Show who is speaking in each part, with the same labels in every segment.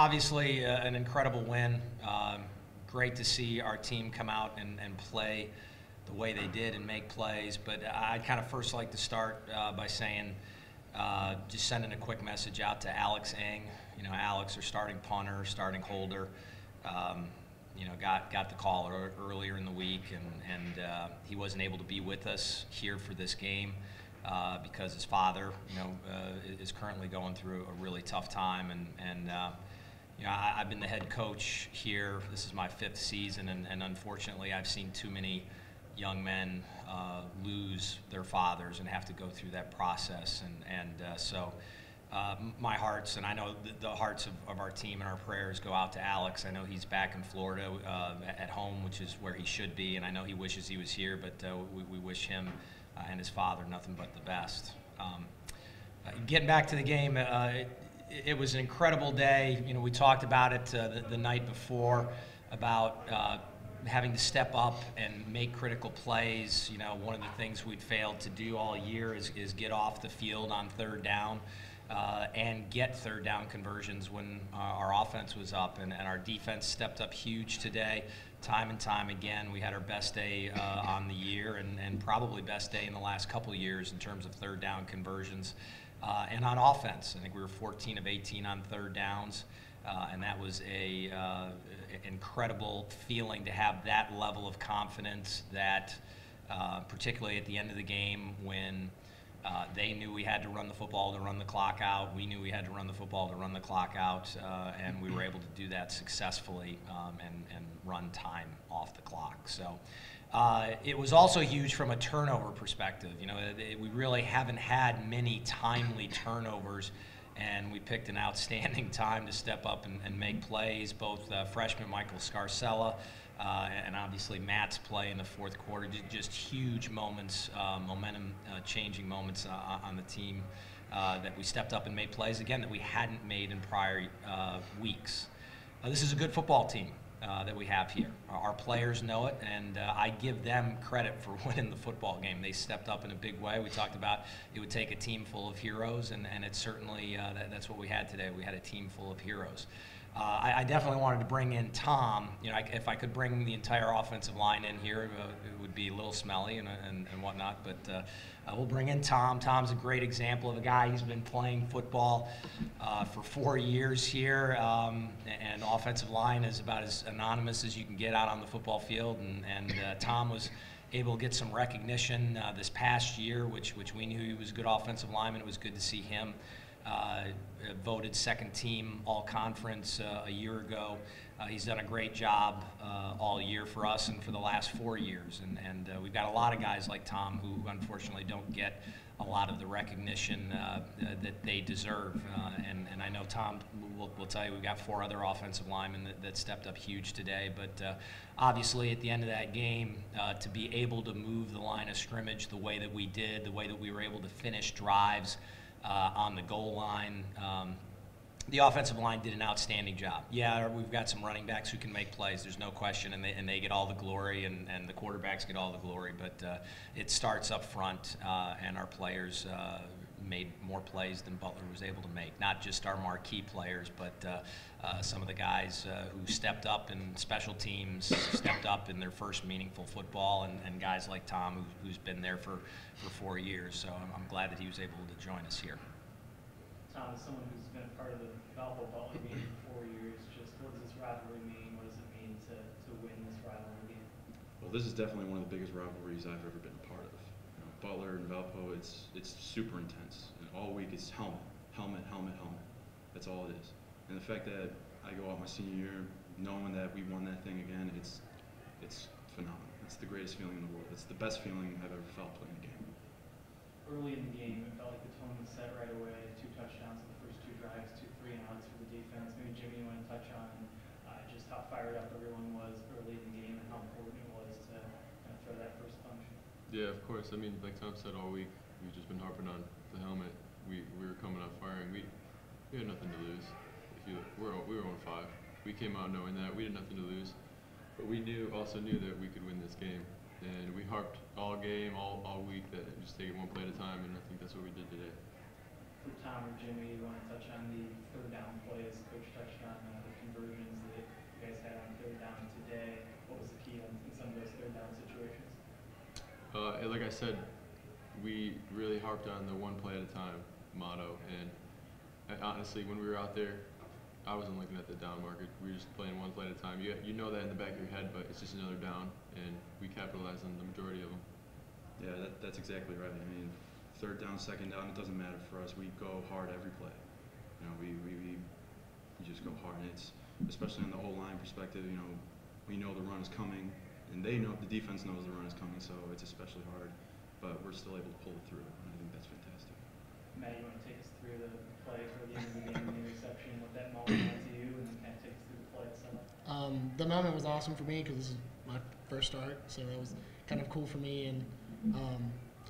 Speaker 1: Obviously, an incredible win. Great to see our team come out and play the way they did and make plays. But I'd kind of first like to start by saying, just sending a quick message out to Alex Eng. You know, Alex, our starting punter, starting holder, got the call earlier in the week, and he wasn't able to be with us here for this game because his father, is currently going through a really tough time, and I've been the head coach here. This is my 5th season, and unfortunately, I've seen too many young men lose their fathers and have to go through that process. So my hearts, and I know the hearts of our team and our prayers go out to Alex. I know he's back in Florida at home, which is where he should be, and I know he wishes he was here, but we wish him and his father nothing but the best. Getting back to the game, it was an incredible day. We talked about it the night before about having to step up and make critical plays. One of the things we'd failed to do all year is get off the field on 3rd down and get 3rd down conversions when our offense was up, and our defense stepped up huge today. Time and time again, we had our best day on the year, and probably best day in the last couple of years in terms of 3rd down conversions. And on offense, I think we were 14 of 18 on 3rd downs, and that was a incredible feeling to have that level of confidence that, particularly at the end of the game when they knew we had to run the football to run the clock out, we knew we had to run the football to run the clock out, and we were able to do that successfully and run time off the clock. So it was also huge from a turnover perspective. We really haven't had many timely turnovers, and we picked an outstanding time to step up and make plays. Both freshman Michael Scarcella and obviously Matt's play in the 4th quarter, just huge moments, momentum-changing moments on the team that we stepped up and made plays, again, that we hadn't made in prior weeks. This is a good football team that we have here. Our players know it, and I give them credit for winning the football game. They stepped up in a big way. We talked about it would take a team full of heroes, and it's certainly that's what we had today. We had a team full of heroes. I definitely wanted to bring in Tom. If I could bring the entire offensive line in here, it would be a little smelly and whatnot, but we'll bring in Tom. Tom's a great example of a guy who's been playing football for 4 years here, and offensive line is about as anonymous as you can get out on the football field, and Tom was able to get some recognition this past year, which we knew he was a good offensive lineman. It was good to see him voted 2nd team all-conference a year ago. He's done a great job all year for us and for the last 4 years, and we've got a lot of guys like Tom who unfortunately don't get a lot of the recognition that they deserve, and I know Tom will tell you we've got 4 other offensive linemen that stepped up huge today, but obviously at the end of that game, to be able to move the line of scrimmage the way that we did, the way that we were able to finish drives on the goal line. The offensive line did an outstanding job. Yeah, we've got some running backs who can make plays, there's no question, and they get all the glory, and the quarterbacks get all the glory, but it starts up front, and our players made more plays than Butler was able to make. Not just our marquee players, but some of the guys who stepped up in special teams, stepped up in their first meaningful football, and guys like Tom, who's been there for 4 years. So I'm glad that he was able to join us here.
Speaker 2: Tom, as someone who's been a part of the Valpo Butler game for 4 years, just what does this rivalry mean? What does it mean to win this rivalry game?
Speaker 3: Well, this is definitely one of the biggest rivalries I've ever been a part of. Butler and Valpo, it's super intense, and all week it's helmet. That's all it is. And the fact that I go out my senior year knowing that we won that thing again, it's phenomenal. It's the greatest feeling in the world. It's the best feeling I've ever felt playing a game.
Speaker 2: Early in the game, it felt like the tone was set right away. 2 touchdowns in the first 2 drives, 2 3-and-outs for the defense. Maybe Jimmy, you want to touch on just how fired up everyone was early in the game and how important it was to kind of throw that first punch.
Speaker 4: Yeah, of course. I mean, like Tom said, all week we've just been harping on the helmet. We were coming out firing. We had nothing to lose. We were 0-5. We came out knowing that we had nothing to lose, but we also knew that we could win this game. And we harped all game, all week, that just take it one play at a time, and I think that's what we did today.
Speaker 2: For Tom or Jimmy, you want to touch on the third down plays? Coach touched on the conversions that you guys had on third down today. What was the key in some of those third down situations?
Speaker 4: Like I said, we really harped on the one play at a time motto, and honestly, when we were out there, I wasn't looking at the down marker. We were just playing one play at a time. You know that in the back of your head, but it's just another down, and we capitalized on the majority of them.
Speaker 3: Yeah, that's exactly right. I mean, third down, second down, it doesn't matter for us. We go hard every play. You know, we just go hard, and it's especially on the O-line perspective. You know, we know the run is coming, and they know the defense knows the run is coming, so it's especially hard. But we're still able to pull it through, and I think that's fantastic.
Speaker 2: Matt, you want to take us through the play for the end of the game and the reception, what that moment meant to you, and then kind of take us through the play itself?
Speaker 5: The moment was awesome for me because this is my first start, so it was kind of cool for me. And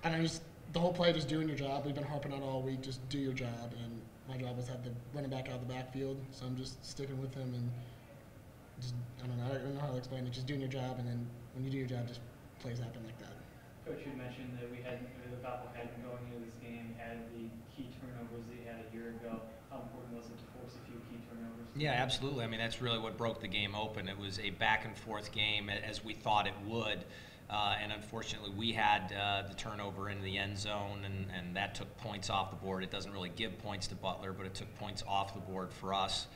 Speaker 5: I just the whole play, just doing your job. We've been harping on all week, just do your job. And my job was have the running back out of the backfield, so I'm just sticking with him and just I don't know how to explain it. Just doing your job, and then when you do your job, just plays happen like that.
Speaker 2: Coach, you mentioned that the Valpo had been going into this game, had the key turnovers that you had a year ago. How important was it to force a few key turnovers?
Speaker 1: Yeah, absolutely. I mean, that's really what broke the game open. It was a back-and-forth game, as we thought it would. And unfortunately, we had the turnover in the end zone, and that took points off the board. It doesn't really give points to Butler, but it took points off the board for us,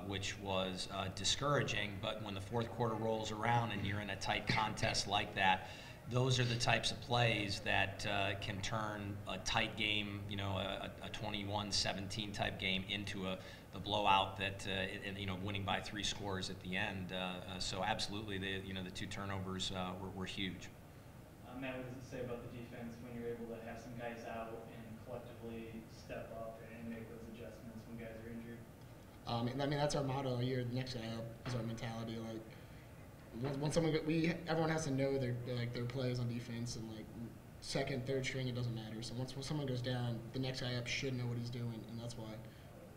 Speaker 1: which was discouraging. But when the fourth quarter rolls around and you're in a tight contest like that, those are the types of plays that can turn a tight game, you know, a 21-17 type game into the blowout that, you know, winning by 3 scores at the end. So absolutely, the two turnovers were huge.
Speaker 2: Matt, what does it say about the defense when you're able to have some guys out and collectively step up and make those adjustments when guys are injured?
Speaker 5: I mean, that's our motto all year. The next guy up is our mentality. Like, when someone everyone has to know their plays on defense, and like second, third string, it doesn't matter. So once someone goes down, the next guy up should know what he's doing, and that's why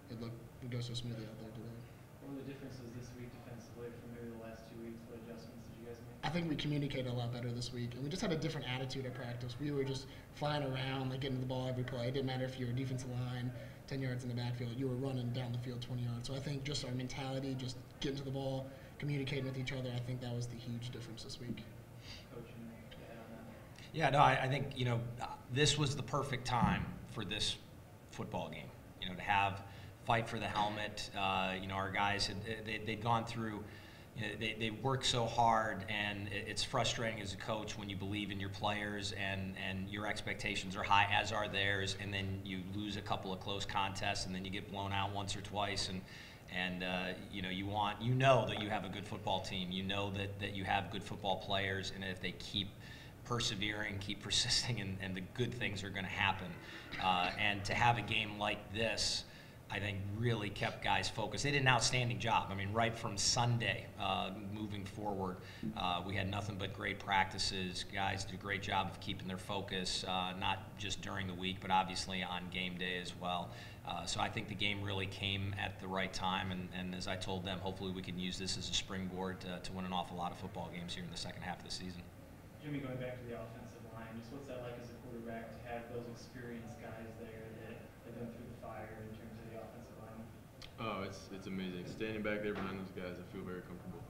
Speaker 5: it goes so smoothly out there today.
Speaker 2: What were the differences this week defensively from maybe the last 2 weeks? What adjustments did you guys make?
Speaker 5: I think we communicated a lot better this week, and we just had a different attitude at practice. We were just flying around, like getting the ball every play. It didn't matter if you were defensive line, 10 yards in the backfield, you were running down the field 20 yards. So I think just our mentality, just getting to the ball, communicating with each other, I think that was the huge difference this week.
Speaker 2: Coach, you add on that?
Speaker 1: Yeah, no, I think, you know, this was the perfect time for this football game, you know, to have fight for the helmet. You know, our guys, they'd gone through, you know, they worked so hard, and it's frustrating as a coach when you believe in your players and your expectations are high, as are theirs, and then you lose a couple of close contests, and then you get blown out once or twice, and you know that you have a good football team. You know that you have good football players, and if they keep persevering, keep persisting, and the good things are going to happen. And to have a game like this, I think, really kept guys focused. They did an outstanding job. I mean, right from Sunday moving forward, we had nothing but great practices. Guys did a great job of keeping their focus, not just during the week, but obviously on game day as well. So I think the game really came at the right time, and as I told them, hopefully we can use this as a springboard to win an awful lot of football games here in the second half of the season.
Speaker 2: Jimmy, going back to the offensive line, just what's that like as a quarterback to have those experienced guys there that have been through the fire in terms of the offensive line?
Speaker 4: Oh, it's amazing. Standing back there behind those guys, I feel very comfortable.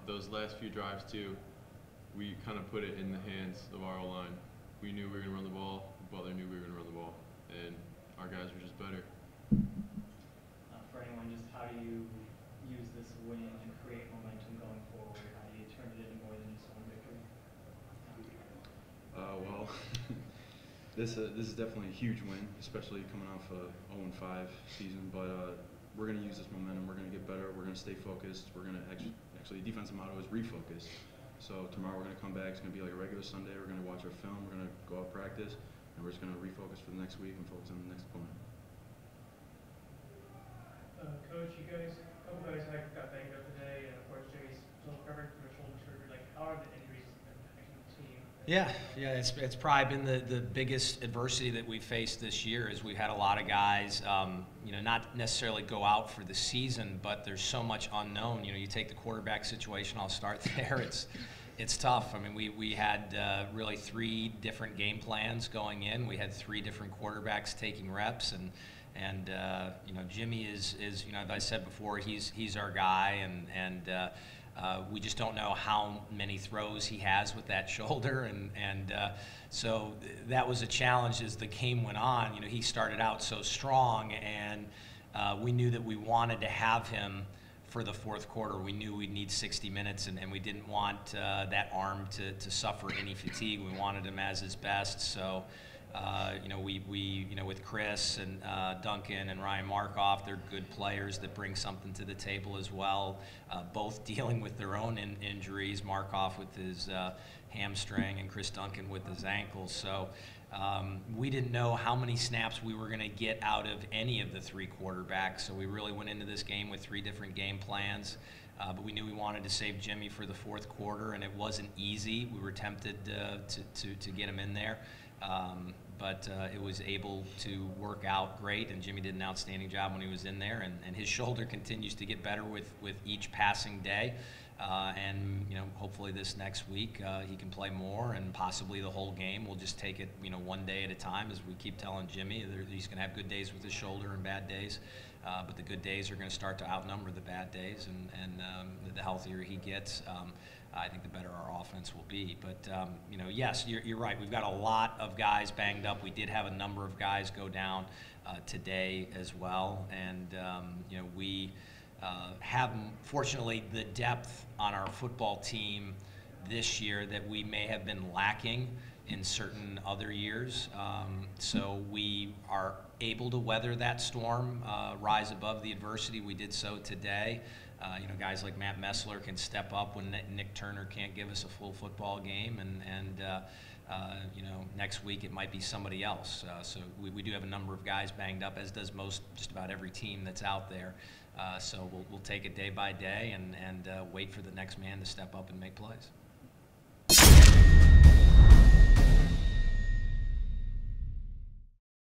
Speaker 4: Those last few drives too, we kind of put it in the hands of our O-line. We knew we were going to run the ball. Butler knew we were going to run the ball, and our guys were just better.
Speaker 2: For anyone, just how do you use this win to create momentum going forward? How do you turn it into more than just one victory?
Speaker 3: Well, this is definitely a huge win, especially coming off a 0-5 season. But we're going to use this momentum. We're going to get better. We're going to stay focused. We're going to actually the defensive motto is refocus. So tomorrow we're going to come back. It's going to be like a regular Sunday. We're going to watch our film. We're going to go out practice, and we're just going to refocus for the next week and focus on the next opponent.
Speaker 6: Coach, a couple guys got banged up today, and of course Jimmy's still recovering from a shoulder surgery. Like, how are the injuries impacting the team?
Speaker 1: Yeah, it's probably been the biggest adversity that we've faced this year. Is we've had a lot of guys, you know, not necessarily go out for the season, but there's so much unknown. You know, you take the quarterback situation. I'll start there. It's tough. I mean, we had really 3 different game plans going in. We had 3 different quarterbacks taking reps, and you know, Jimmy is you know, as I said before, he's our guy, and we just don't know how many throws he has with that shoulder, and so that was a challenge as the game went on. You know, he started out so strong, and we knew that we wanted to have him for the fourth quarter. We knew we'd need 60 minutes, and we didn't want that arm to suffer any fatigue. We wanted him as his best. So, you know, we you know, with Chris and Duncan and Ryan Markoff, they're good players that bring something to the table as well. Both dealing with their own injuries. Markoff with his hamstring, and Chris Duncan with his ankles. So. We didn't know how many snaps we were going to get out of any of the 3 quarterbacks, so we really went into this game with 3 different game plans. But we knew we wanted to save Jimmy for the fourth quarter, and it wasn't easy. We were tempted to get him in there, but it was able to work out great, and Jimmy did an outstanding job when he was in there, and his shoulder continues to get better with each passing day. And you know, hopefully this next week he can play more, and possibly the whole game. We'll just take it, you know, one day at a time, as we keep telling Jimmy. He's going to have good days with his shoulder and bad days, but the good days are going to start to outnumber the bad days, and the healthier he gets, I think the better our offense will be. But you know, yes, you're right. We've got a lot of guys banged up. We did have a number of guys go down today as well, and you know, we. Have, fortunately, the depth on our football team this year that we may have been lacking in certain other years. So we are able to weather that storm, rise above the adversity. We did so today. You know, guys like Matt Messler can step up when Nick Turner can't give us a full football game, and you know, next week it might be somebody else. So we do have a number of guys banged up, as does just about every team that's out there. So we'll take it day by day and wait for the next man to step up and make plays.